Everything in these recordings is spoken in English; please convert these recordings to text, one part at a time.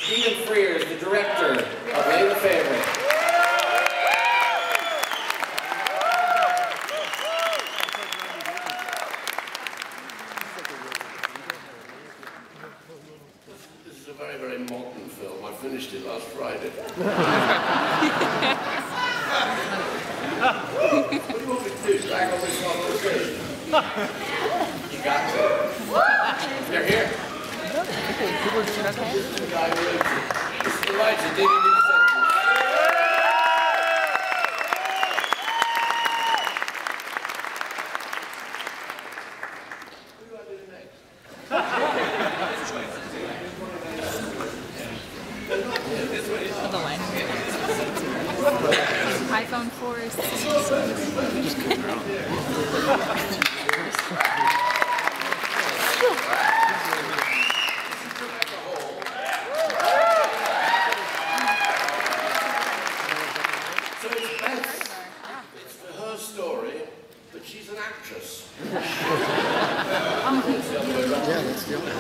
Frears, the director of Lay the Favorite. This is a very, very modern film. I finished it last Friday. What do you want me to do? Drag all this on the stage? You got to. You're here. This is the guy who lives here. This is the lights that didn't even set. What do I do next? The line. iPhone 4s. So it's Beth. It's for her story, but she's an actress. Yeah, that's the other.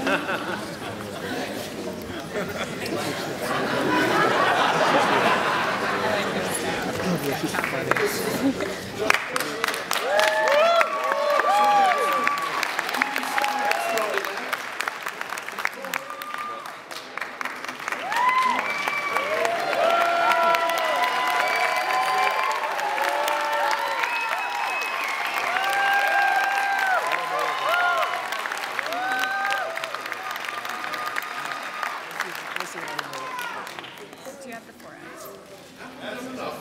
Do you have the 4X? That's enough.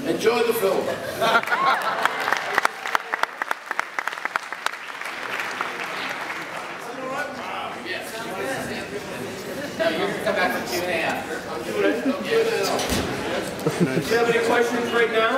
Enjoy the film. No, you're going to come back for Q&A after. I'm doing it. I'm doing it. Do you have any questions right now?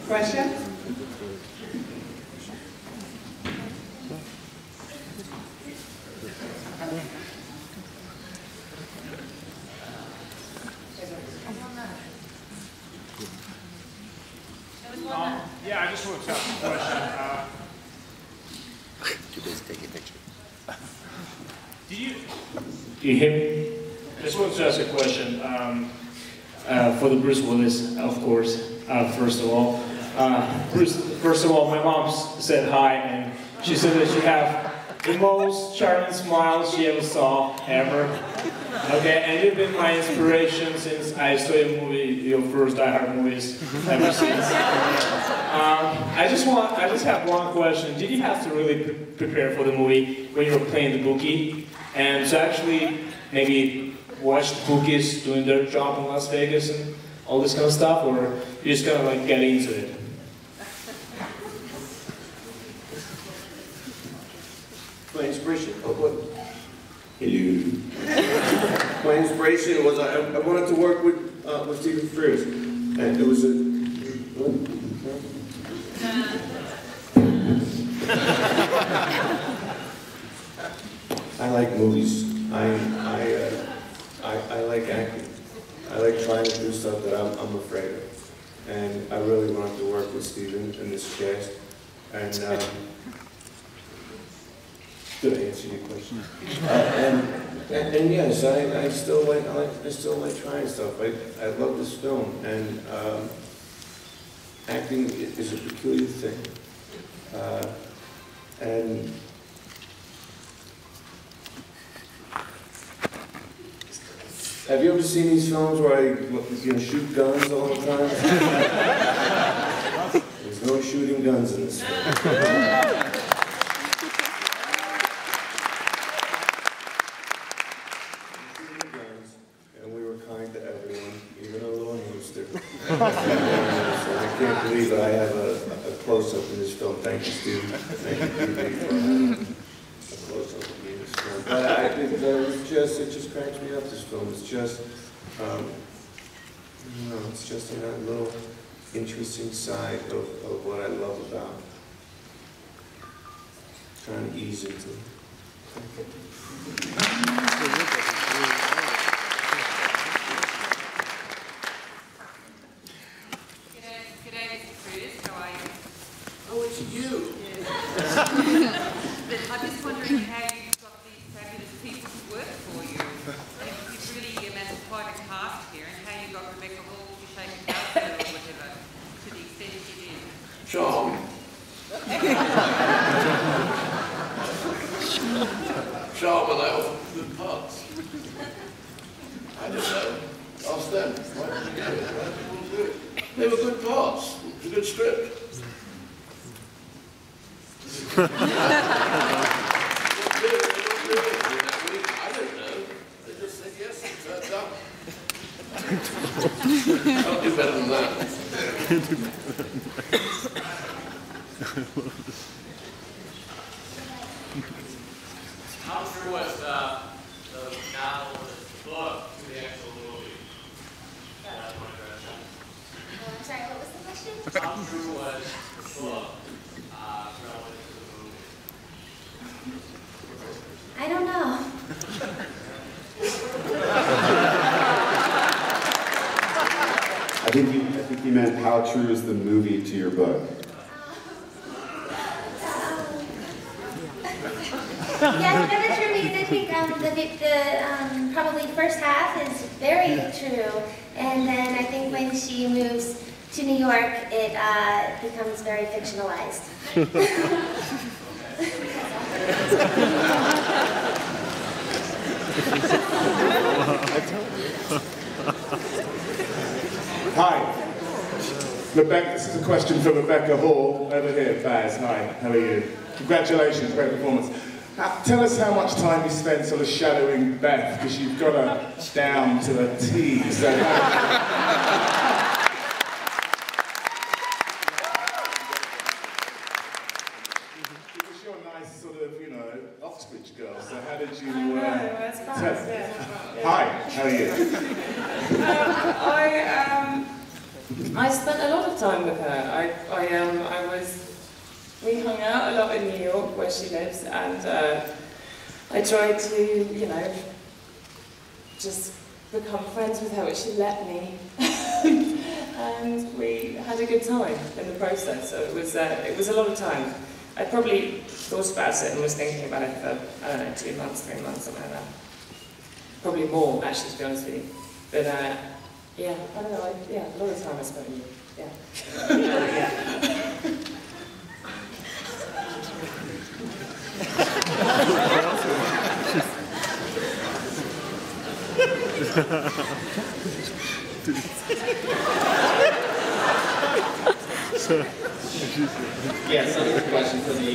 Questions? Yeah, I just want to ask a question. Too busy taking a picture. Do you hear me? I just wanted to ask a question for the Bruce Willis, of course. First of all, first of all, my mom said hi, and she said that you have the most charming smile she ever saw, ever. Okay, and you've been my inspiration since I saw your movie, your first Die Hard movies, ever since. I just have one question. Did you have to really prepare for the movie when you were playing the bookie, and to actually maybe watch the bookies doing their job in Las Vegas and all this kind of stuff, or you just kind of like get into it? My inspiration. Oh, what? Hello. My inspiration was I wanted to work with Stephen Frears, and it was a. I like movies. I like acting. I like trying to do stuff that I'm afraid of, and I really wanted to work with Stephen and this cast. And did I answer your question? And yes, I still like trying stuff. I love this film, and acting is a peculiar thing. And have you ever seen these films where I shoot guns all the time? There's no shooting guns in this film. And we were kind to everyone, even our little I can't believe that I have a close-up in this film. Thank you, Steve. Thank you, Steve, for having a close-up of me in this film. But I think it just cracks me up, this film. It's just, you know, it's just a little interesting side of what I love about trying to ease into. G'day, Mr. Frears. How are you? Oh, it's you. But I'm just wondering how you got these fabulous people to work for you. You've really amassed quite a cast here, and how you got Rebecca Hall to take a character or whatever, to the extent you did. Charm. Charm and they offer good parts. I don't know. Ask them. Why did you do it? Why did people do it? They were good parts. It was a good script. I don't know. They just said yes and turned up. I'll do better than that. How true was the novel or the book to the actual movie? I'm sorry, what was the question? How true was the book relative to the movie? I don't know. I think you meant how true is the movie to your book? Yeah, very true, because I think the probably first half is very true, and then I think when she moves to New York, it becomes very fictionalized. Hi. Rebecca, this is a question for Rebecca Hall. Over here, Baz. Hi, how are you? Congratulations, great performance. Tell us how much time you spent sort of shadowing Beth, because you've got her down to a T. So because you're a nice sort of, you know, Oxbridge girl, so how did you... Hi, how are you? I spent a lot of time with her. We hung out a lot in New York where she lives, and I tried to, you know, just become friends with her, which she let me. And we had a good time in the process, so it was a lot of time. I probably thought about it and was thinking about it for, I don't know, 2 months, 3 months, something like that. Probably more, actually, to be honest with you. But yeah, I don't know, yeah, a lot of time I spent with you, yeah. Yeah. Yeah, so another question for the,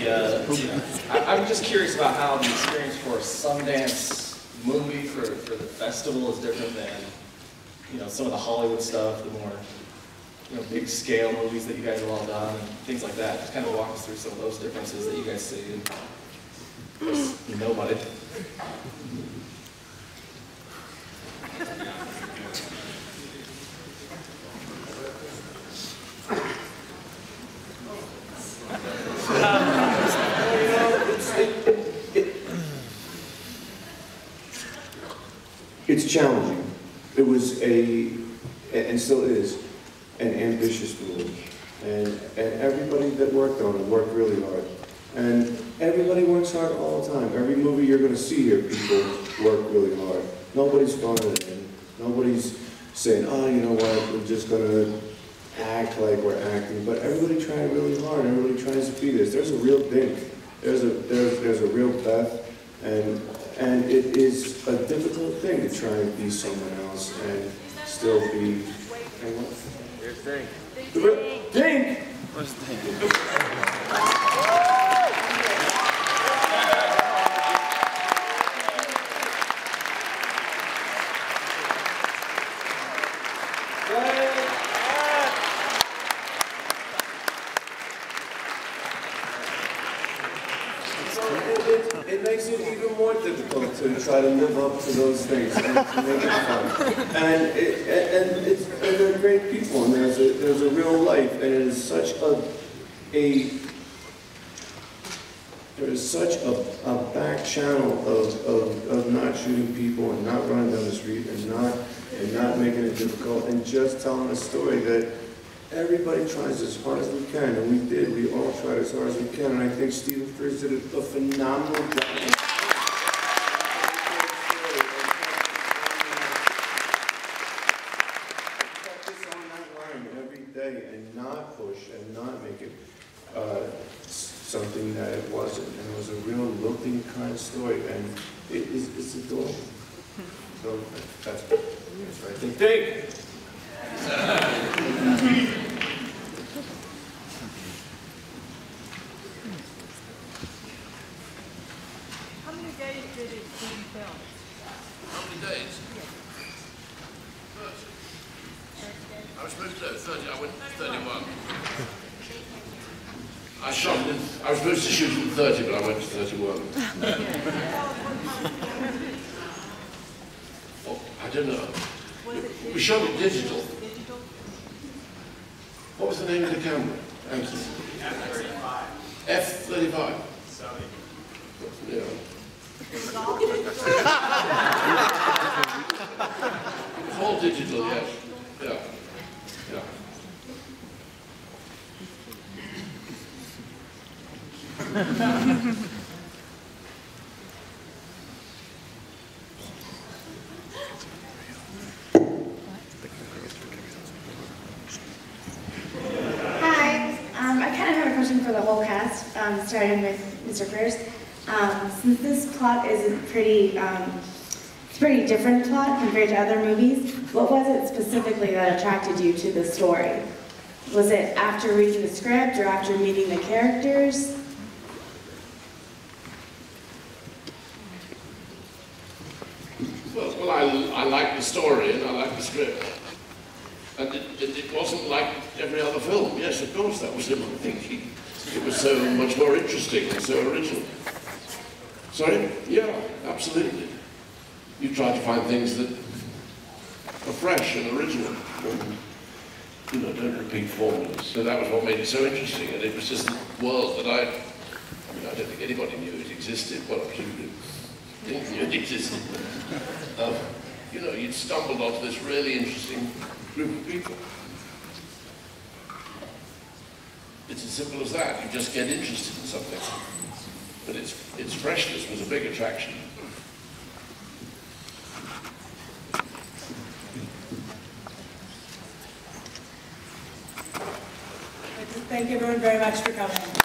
I'm just curious about how the experience for a Sundance movie for the festival is different than, you know, some of the Hollywood stuff, the more, you know, big scale movies that you guys have all done and things like that. Just kind of walk us through some of those differences that you guys see and you know about it. It's challenging. It was and still is, an ambitious movie. And everybody that worked on it worked really hard. And everybody works hard all the time. Every movie you're going to see here, people work really hard. Nobody's phoning it in. Nobody's saying, oh, you know what, we're just going to act like we're acting. But everybody tried really hard. Everybody tries to be this. There's a real Dink. There's a real Beth. And it is a difficult thing to try and be someone else and still be. Hey, what? There's Dink. Dink! Where's Dink? try to live up to those things and to make it fun. And they're great people, and there's a real life, and it is such there is such a back channel of not shooting people and not running down the street and not making it difficult and just telling a story that everybody tries as hard as we can, and we did. We all tried as hard as we can, and I think Stephen Frears did a phenomenal job. Kept this on that line every day and not push and not make it something that it wasn't. And it was a real looking kind of story, and it's adorable. So that's what I think. Dig! How many days did it film? How many days? 30. I was supposed to do 30, I went to 31. I was supposed to shoot in 30, but I went to 31. Oh, I don't know. We shot it digital. What was the name of the camera? Thank you. F-35. F-35. Sorry. Yeah. It was all digital. It's all digital, yes. Yeah. Yeah. I kind of have a question for the whole cast, starting with Mr. Frears. Since this plot is pretty different plot compared to other movies, what was it specifically that attracted you to the story? Was it after reading the script or after meeting the characters? Well, I like the story and I like the script. And it wasn't like every other film. Yes, of course, that was him. I think it was so much more interesting and so original. Sorry? Yeah, absolutely. You try to find things that are fresh and original. And, don't repeat formulas. So that was what made it so interesting. And it was just a world that I don't think anybody knew it existed. Well, absolutely didn't know it existed. You'd stumbled onto this really interesting group of people. It's as simple as that. You just get interested in something. But its freshness was a big attraction. Thank you everyone very much for coming.